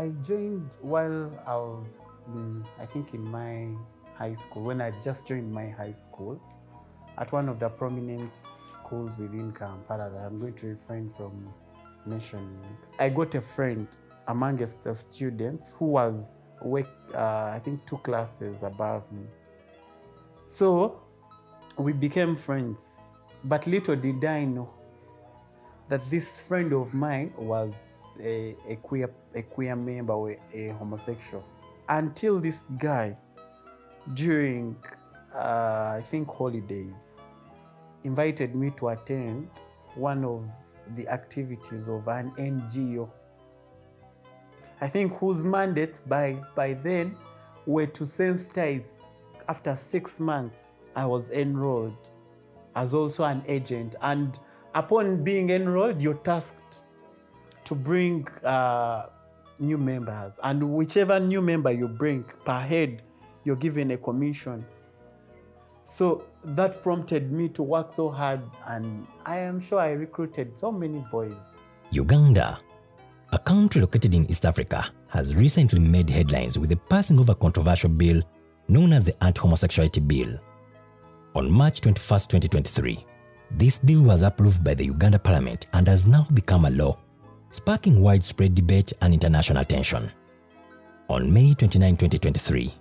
I joined while I was, I think, in my high school, when I just joined my high school at one of the prominent schools within Kampala that I'm going to refrain from mentioning. I got a friend amongst the students who was, I think, 2 classes above me. So we became friends, but little did I know that this friend of mine was a queer member or a homosexual. Until this guy, during, I think, holidays, invited me to attend one of the activities of an NGO, I think, whose mandates by then were to sensitize. After 6 months, I was enrolled as also an agent. And upon being enrolled, you're tasked to bring new members. And whichever new member you bring, per head, you're given a commission. So that prompted me to work so hard, and I am sure I recruited so many boys. Uganda, a country located in East Africa, has recently made headlines with the passing of a controversial bill known as the Anti Homosexuality Bill. On March 21, 2023, this bill was approved by the Uganda Parliament and has now become a law, sparking widespread debate and international tension. On May 29, 2023,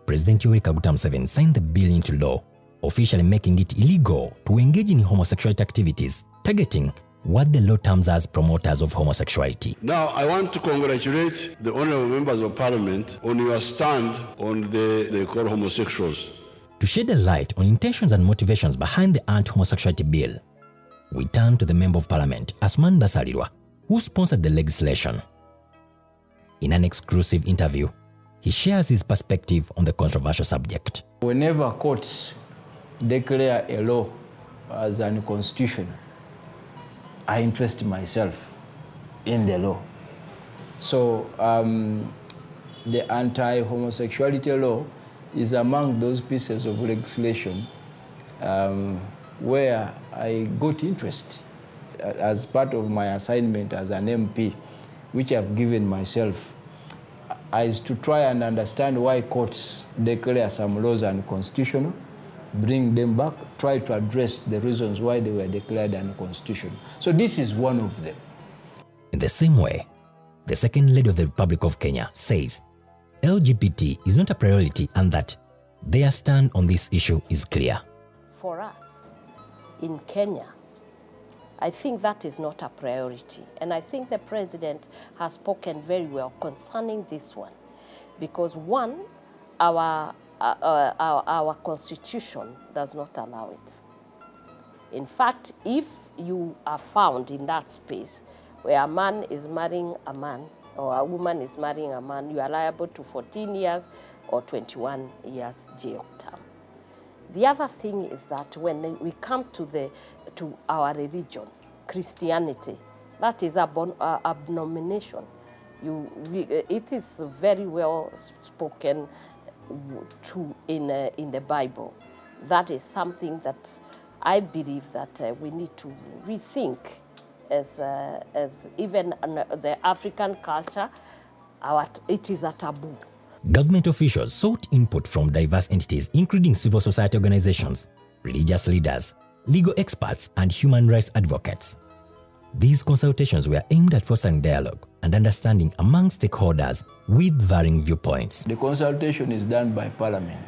President YOWERI KAGUTA signed the bill into law, officially making it illegal to engage in homosexuality activities, targeting what the law terms as promoters of homosexuality. Now, I want to congratulate the honorable members of parliament on your stand on they call homosexuals. To shed a light on intentions and motivations behind the Anti-Homosexuality Bill, we turn to the Member of Parliament, Asman Basalirwa, who sponsored the legislation. In an exclusive interview, he shares his perspective on the controversial subject. Whenever courts declare a law as unconstitutional, I interest myself in the law. So the anti-homosexuality law is among those pieces of legislation where I got interest as part of my assignment as an MP, which I've given myself, is to try and understand why courts declare some laws unconstitutional, bring them back, try to address the reasons why they were declared unconstitutional. So this is one of them. In the same way, the Second Lady of the Republic of Kenya says LGBT is not a priority and that their stand on this issue is clear. For us in Kenya, I think that is not a priority. And I think the President has spoken very well concerning this one. Because one, our constitution does not allow it. In fact, if you are found in that space where a man is marrying a man or a woman is marrying a man, you are liable to 14 years or 21 years jail term. The other thing is that when we come to our religion, Christianity, that is abomination. It is very well spoken in the Bible. That is something that I believe that we need to rethink as even the African culture, it is a taboo. Government officials sought input from diverse entities including civil society organizations, religious leaders, legal experts, and human rights advocates. These consultations were aimed at fostering dialogue and understanding among stakeholders with varying viewpoints. The consultation is done by Parliament.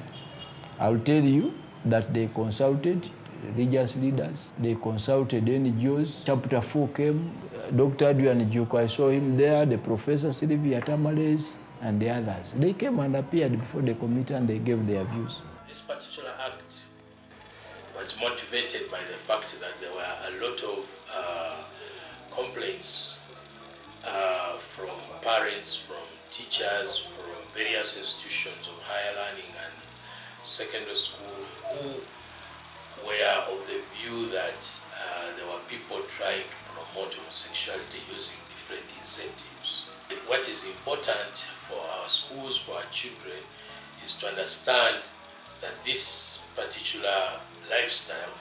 I'll tell you that they consulted religious leaders, they consulted NGOs. Chapter 4 came, Dr. Adrian Juko, I saw him there, the Professor Sylvia Tamales, and the others. They came and appeared before the committee and they gave their views. This particular act was motivated by the fact that there were a lot of complaints from parents, from teachers, from various institutions of higher learning and secondary school who were of the view that there were people trying to promote homosexuality using different incentives. What is important for our schools, for our children, is to understand that this particular lifestyle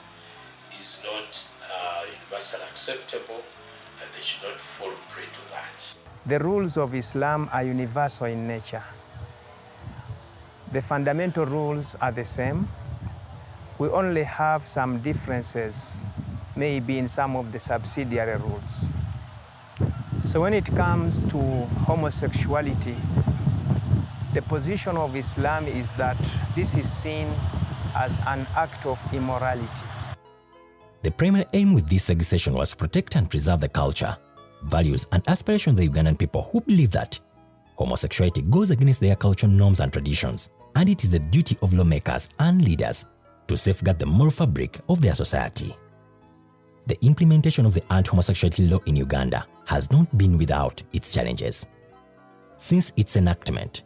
is not universally acceptable and they should not fall prey to that. The rules of Islam are universal in nature. The fundamental rules are the same. We only have some differences, maybe in some of the subsidiary rules. So when it comes to homosexuality, the position of Islam is that this is seen as an act of immorality. The primary aim with this legislation was to protect and preserve the culture, values, and aspirations of the Ugandan people who believe that homosexuality goes against their cultural norms and traditions, and it is the duty of lawmakers and leaders to safeguard the moral fabric of their society. The implementation of the anti-homosexuality law in Uganda has not been without its challenges. Since its enactment,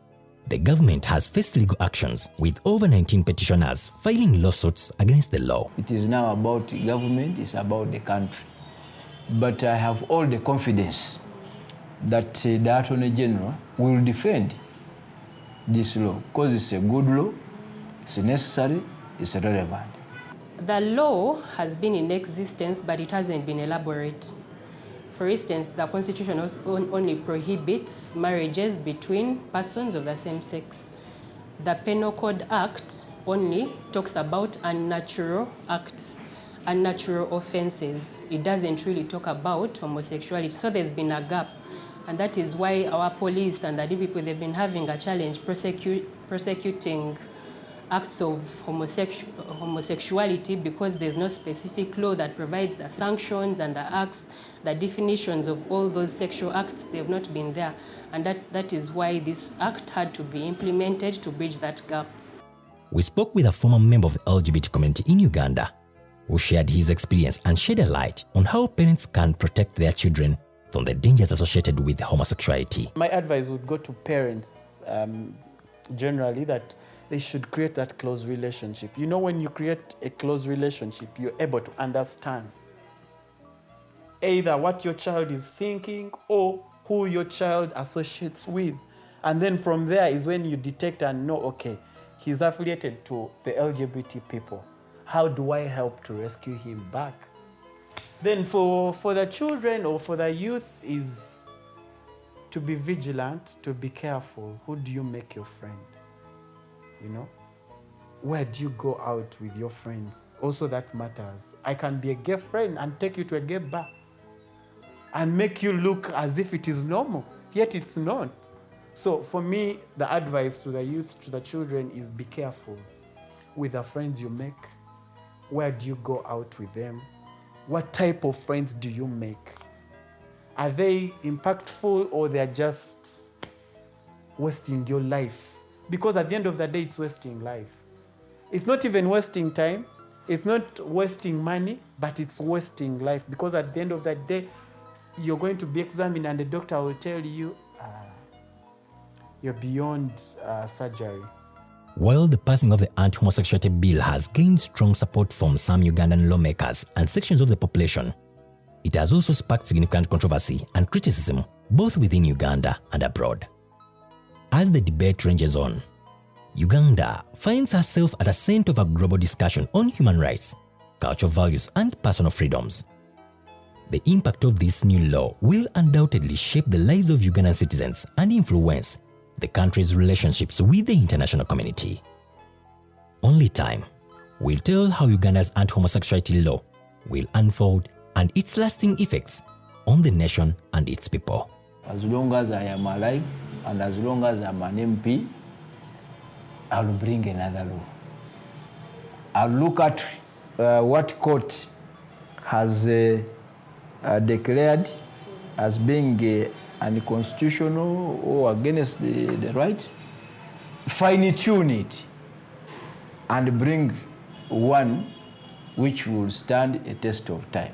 the government has faced legal actions with over 19 petitioners filing lawsuits against the law. It is now about government, it's about the country. But I have all the confidence that the Attorney General will defend this law because it's a good law, it's necessary, it's relevant. The law has been in existence, but it hasn't been elaborate. For instance, the Constitution only prohibits marriages between persons of the same sex. The Penal Code Act only talks about unnatural acts, unnatural offenses. It doesn't really talk about homosexuality. So there's been a gap. And that is why our police and the DPP, they've been having a challenge prosecuting acts of homosexuality because there's no specific law that provides the sanctions and the acts, the definitions of all those sexual acts. They've not been there. And that is why this act had to be implemented to bridge that gap. We spoke with a former member of the LGBT community in Uganda who shared his experience and shed a light on how parents can protect their children from the dangers associated with homosexuality. My advice would go to parents generally that they should create that close relationship. You know, when you create a close relationship, you're able to understand either what your child is thinking or who your child associates with. And then from there is when you detect and know, okay, he's affiliated to the LGBT people. How do I help to rescue him back? Then for the children or for the youth is to be vigilant, to be careful. Who do you make your friend? You know, where do you go out with your friends? Also that matters. I can be a gay friend and take you to a gay bar and make you look as if it is normal, yet it's not. So for me, the advice to the youth, to the children is be careful with the friends you make. Where do you go out with them? What type of friends do you make? Are they impactful or they're just wasting your life? Because at the end of the day, it's wasting life. It's not even wasting time. It's not wasting money, but it's wasting life. Because at the end of the day, you're going to be examined and the doctor will tell you you're beyond surgery. While the passing of the Anti-Homosexuality Bill has gained strong support from some Ugandan lawmakers and sections of the population, it has also sparked significant controversy and criticism both within Uganda and abroad. As the debate ranges on, Uganda finds herself at the center of a global discussion on human rights, cultural values, and personal freedoms. The impact of this new law will undoubtedly shape the lives of Ugandan citizens and influence the country's relationships with the international community. Only time will tell how Uganda's anti-homosexuality law will unfold and its lasting effects on the nation and its people. As long as I am alive and as long as I'm an MP, I'll bring another law. I'll look at what court has declared as being unconstitutional or against the right, fine-tune it, and bring one which will stand a test of time.